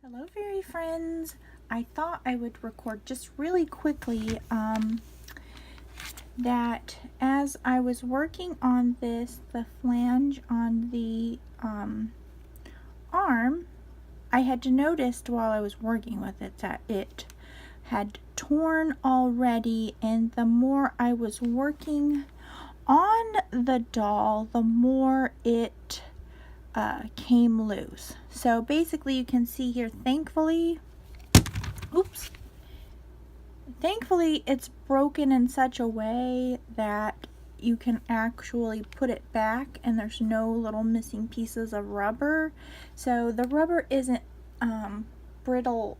Hello fairy friends. I thought I would record just really quickly that as I was working on this, the flange on the arm, I had noticed while I was working with it that it had torn already, and the more I was working on the doll, the more it came loose. So basically you can see here, thankfully it's broken in such a way that you can actually put it back and there's no little missing pieces of rubber. So the rubber isn't brittle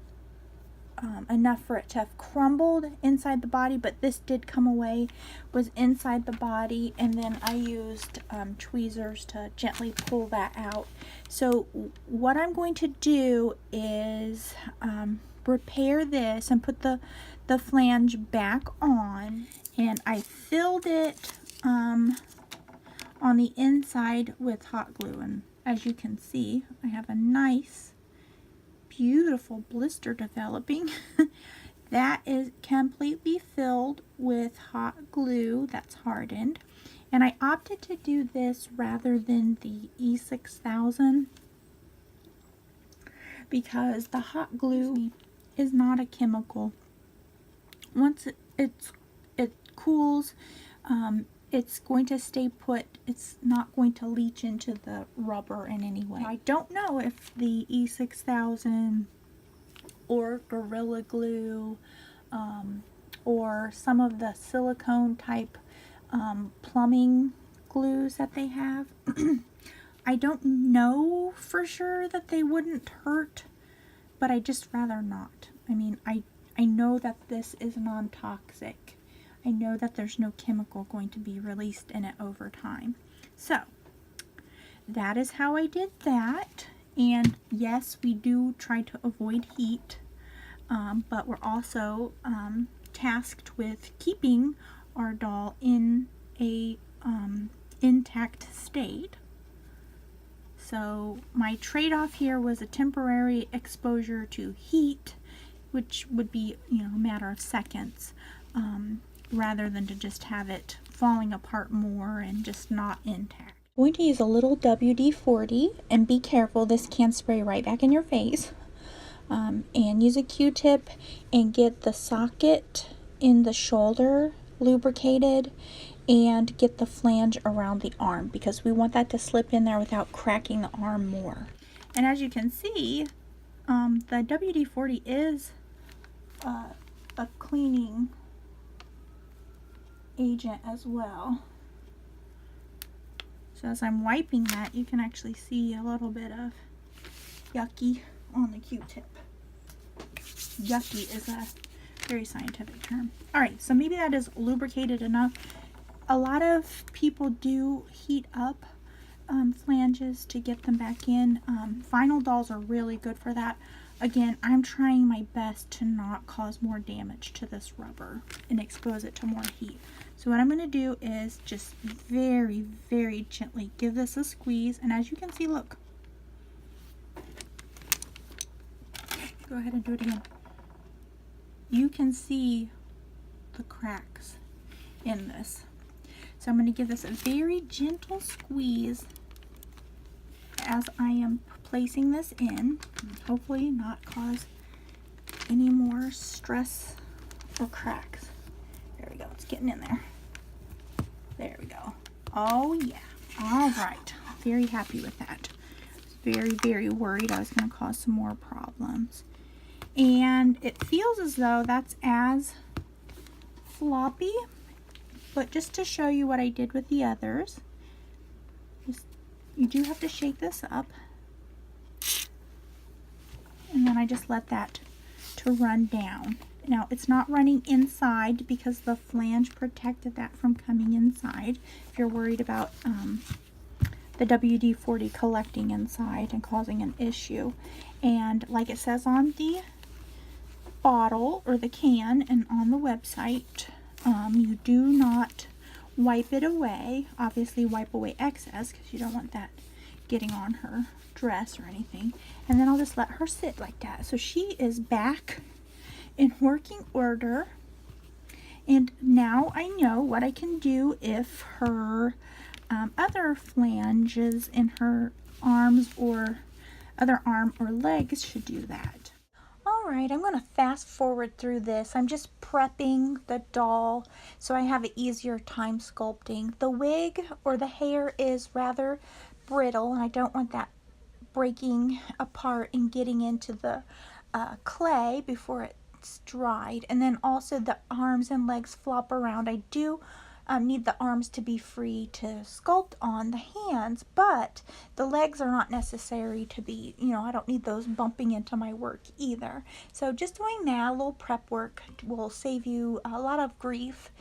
enough for it to have crumbled inside the body, but this did come away, was inside the body, and then I used tweezers to gently pull that out. So what I'm going to do is repair this and put the flange back on, and I filled it on the inside with hot glue, and as you can see I have a nice beautiful blister developing. That is completely filled with hot glue that's hardened, and I opted to do this rather than the E6000 because the hot glue is not a chemical. Once it cools, it's going to stay put. It's not going to leach into the rubber in any way. I don't know if the E6000 or Gorilla Glue or some of the silicone type plumbing glues that they have, I don't know for sure that they wouldn't hurt, but I just rather not. I mean, I know that this is non-toxic. I know that there's no chemical going to be released in it over time. So that is how I did that. And yes, we do try to avoid heat, but we're also tasked with keeping our doll in a intact state. So my trade-off here was a temporary exposure to heat, which would be, a matter of seconds, rather than to just have it falling apart more and just not intact. I'm going to use a little WD-40, and be careful, this can spray right back in your face. And use a Q-tip and get the socket in the shoulder lubricated, and get the flange around the arm because we want that to slip in there without cracking the arm more. And as you can see, the WD-40 is a cleaning agent as well. So as I'm wiping that, you can actually see a little bit of yucky on the Q-tip. Yucky is a very scientific term. Alright, so maybe that is lubricated enough. A lot of people do heat up flanges to get them back in. Vinyl dolls are really good for that. Again, I'm trying my best to not cause more damage to this rubber and expose it to more heat. So what I'm going to do is just very, very gently give this a squeeze, and as you can see, look. Go ahead and do it again. You can see the cracks in this. So I'm going to give this a very gentle squeeze as I am placing this in, hopefully not cause any more stress or cracks. There we go, it's getting in there. There we go. Oh yeah. All right. Very happy with that. Very, very worried I was going to cause some more problems. And it feels as though that's as floppy, but just to show you what I did with the others, you do have to shake this up, and then I just let that to run down. Now it's not running inside because the flange protected that from coming inside, if you're worried about the WD-40 collecting inside and causing an issue. And like it says on the bottle or the can and on the website, you do not wipe it away. Obviously wipe away excess because you don't want that getting on her dress or anything. And then I'll just let her sit like that. So she is back in working order. And now I know what I can do if her other flanges in her arms or other arm or legs should do that. Alright, I'm going to fast forward through this. I'm just prepping the doll so I have an easier time sculpting. The wig or the hair is rather brittle and I don't want that breaking apart and getting into the clay before it's dried. And then also the arms and legs flop around. I do need the arms to be free to sculpt on the hands, but the legs are not necessary to be, I don't need those bumping into my work either. So just doing that, a little prep work will save you a lot of grief.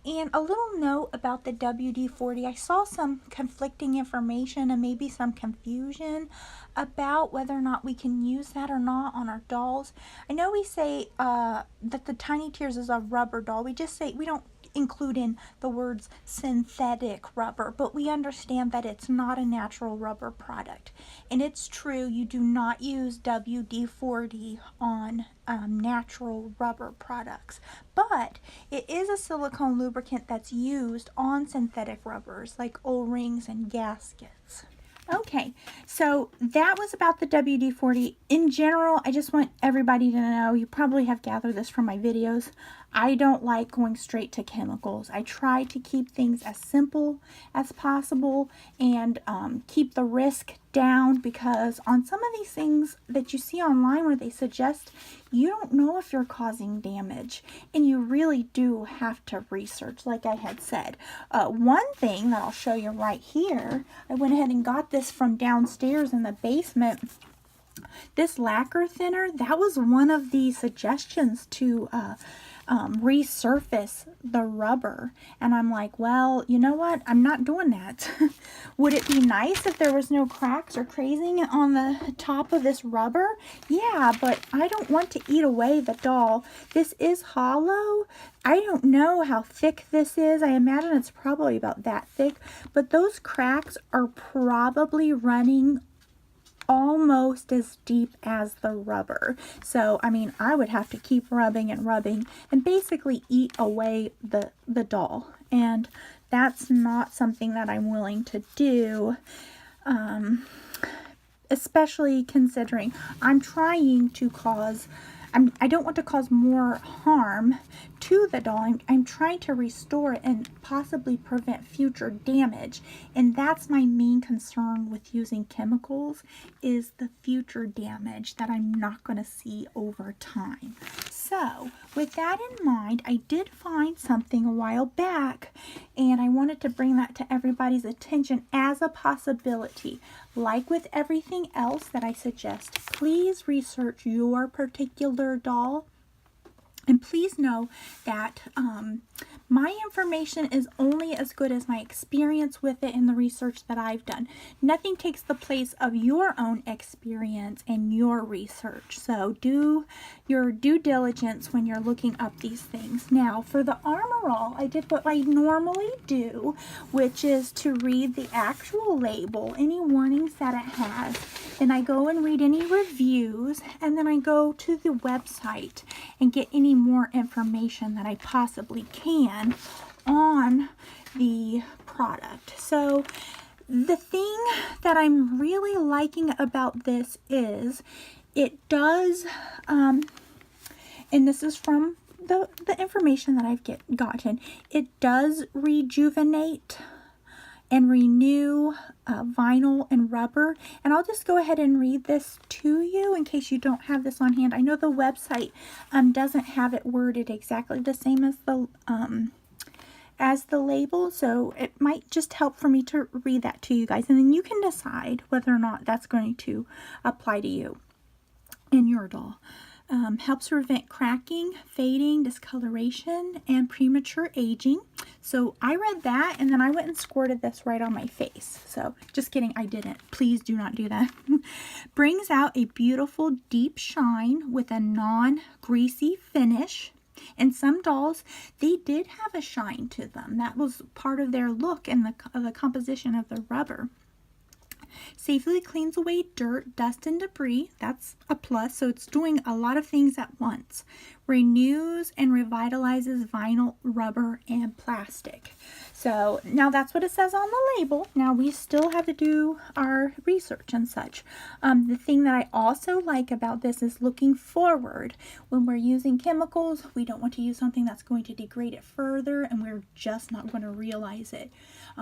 And a little note about the WD-40. I saw some conflicting information and maybe some confusion about whether or not we can use that or not on our dolls. I know we say that the Tiny Tears is a rubber doll. We just say, we don't include in the words synthetic rubber, but we understand that it's not a natural rubber product. And it's true, you do not use WD-40 on natural rubber products, but it is a silicone lubricant that's used on synthetic rubbers like O-rings and gaskets. Okay, so that was about the WD-40. In general, I just want everybody to know, you probably have gathered this from my videos, I don't like going straight to chemicals. I try to keep things as simple as possible and keep the risk down, because on some of these things that you see online where they suggest, you don't know if you're causing damage, and you really do have to research, like I had said. One thing that I'll show you right here, I went ahead and got this from downstairs in the basement. This lacquer thinner, that was one of the suggestions to resurface the rubber, and I'm like, well, you know what, I'm not doing that. Would it be nice if there was no cracks or crazing on the top of this rubber? Yeah, but I don't want to eat away the doll. This is hollow. I don't know how thick this is. I imagine it's probably about that thick, but those cracks are probably running almost as deep as the rubber. So, I mean, I would have to keep rubbing and rubbing and basically eat away the doll. And that's not something that I'm willing to do, especially considering I'm trying to cause, I don't want to cause more harm to the doll. I'm trying to restore it and possibly prevent future damage. And that's my main concern with using chemicals, is the future damage that I'm not going to see over time. So with that in mind, I did find something a while back, and I wanted to bring that to everybody's attention as a possibility. Like with everything else that I suggest, please research your particular doll. And please know that my information is only as good as my experience with it and the research that I've done. Nothing takes the place of your own experience and your research. So do your due diligence when you're looking up these things. Now, for the Armor All, I did what I normally do, which is to read the actual label, any warnings that it has. And I go and read any reviews, and then I go to the website and get any more information that I possibly can on the product. So the thing that I'm really liking about this is it does, and this is from the information that I've gotten, it does rejuvenate and renew vinyl and rubber. And I'll just go ahead and read this to you in case you don't have this on hand. I know the website doesn't have it worded exactly the same as the label, so it might just help for me to read that to you guys, and then you can decide whether or not that's going to apply to you in your doll. Helps prevent cracking, fading, discoloration, and premature aging. So I read that, and then I went and squirted this right on my face. So just kidding, I didn't. Please do not do that. Brings out a beautiful deep shine with a non-greasy finish. And some dolls, they did have a shine to them. That was part of their look and the composition of the rubber. Safely cleans away dirt, dust, and debris. That's a plus, so it's doing a lot of things at once. Renews and revitalizes vinyl, rubber, and plastic. So now that's what it says on the label. Now we still have to do our research and such. The thing that I also like about this is looking forward. When we're using chemicals, we don't want to use something that's going to degrade it further, and we're just not going to realize it.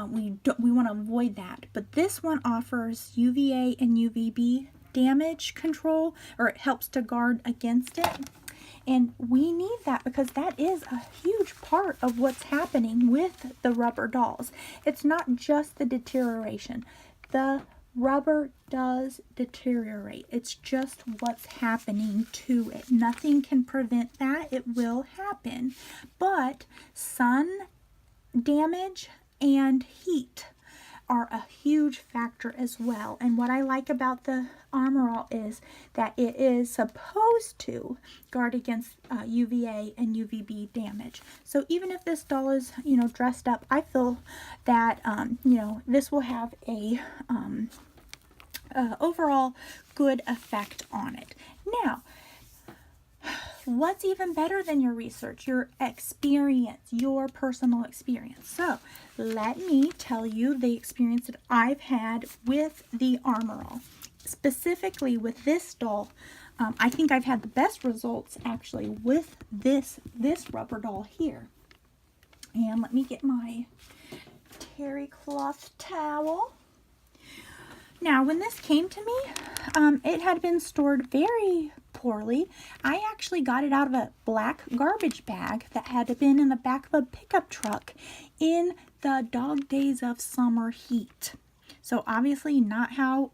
We want to avoid that. But this one offers UVA and UVB damage control, or it helps to guard against it. And we need that because that is a huge part of what's happening with the rubber dolls. It's not just the deterioration. The rubber does deteriorate. It's just what's happening to it. Nothing can prevent that. It will happen. But sun damage and heat are a huge factor as well. And what I like about the Armor All is that it is supposed to guard against UVA and UVB damage. So even if this doll is, dressed up, I feel that, this will have a overall good effect on it. Now, what's even better than your research? Your experience, your personal experience. So let me tell you the experience that I've had with the Armor All. Specifically with this doll, I think I've had the best results actually with this rubber doll here. And let me get my terry cloth towel. Now, when this came to me, it had been stored very poorly. I actually got it out of a black garbage bag that had been in the back of a pickup truck in the dog days of summer heat. So obviously not how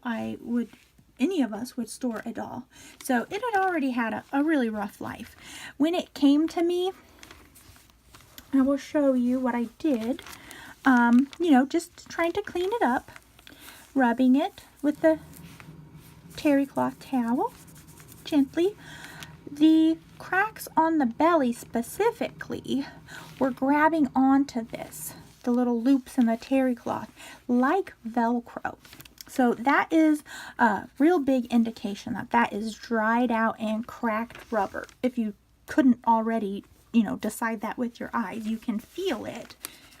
any of us would store a doll. So it had already had a really rough life. When it came to me, I will show you what I did. Just trying to clean it up. Rubbing it with the terry cloth towel gently. The cracks on the belly specifically were grabbing onto this, the little loops in the terry cloth, like Velcro. So that is a real big indication that that is dried out and cracked rubber. If you couldn't already, decide that with your eyes, you can feel it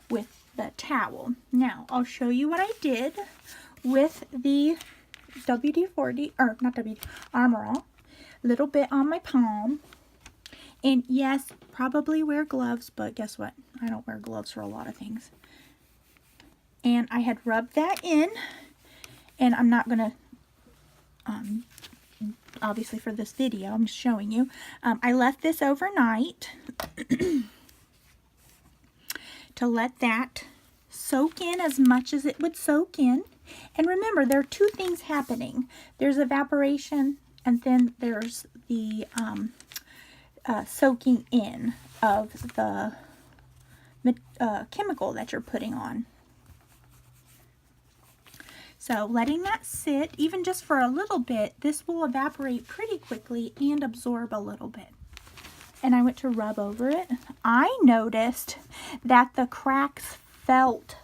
with the towel. Now, I'll show you what I did with the Armor All. Little bit on my palm. And yes, probably wear gloves, but guess what? I don't wear gloves for a lot of things. And I had rubbed that in, and I'm not going to, obviously for this video, I'm just showing you. I left this overnight to let that soak in as much as it would soak in. And remember, there are two things happening. There's evaporation, and then there's the soaking in of the chemical that you're putting on. So letting that sit, even just for a little bit, this will evaporate pretty quickly and absorb a little bit. And I went to rub over it. I noticed that the cracks felt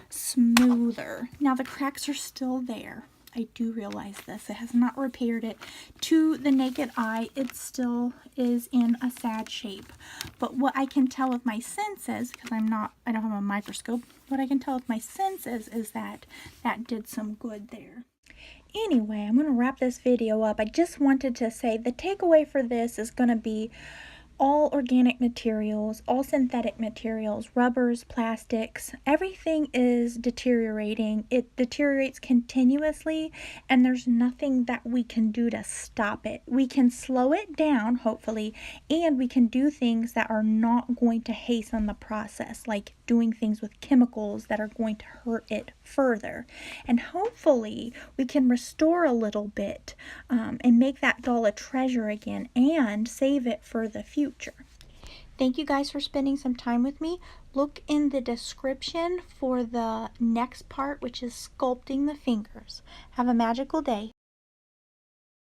smoother. Now the cracks are still there. I do realize this. It has not repaired it. To the naked eye, it still is in a sad shape. But what I can tell with my senses, because I don't have a microscope, what I can tell with my senses is that that did some good there. Anyway, I'm going to wrap this video up. I just wanted to say the takeaway for this is going to be all organic materials, all synthetic materials, rubbers, plastics, everything is deteriorating. It deteriorates continuously, and there's nothing that we can do to stop it. We can slow it down, hopefully, and we can do things that are not going to hasten the process, like doing things with chemicals that are going to hurt it further. And hopefully we can restore a little bit and make that doll a treasure again and save it for the future. Thank you guys for spending some time with me. Look in the description for the next part, which is sculpting the fingers. Have a magical day.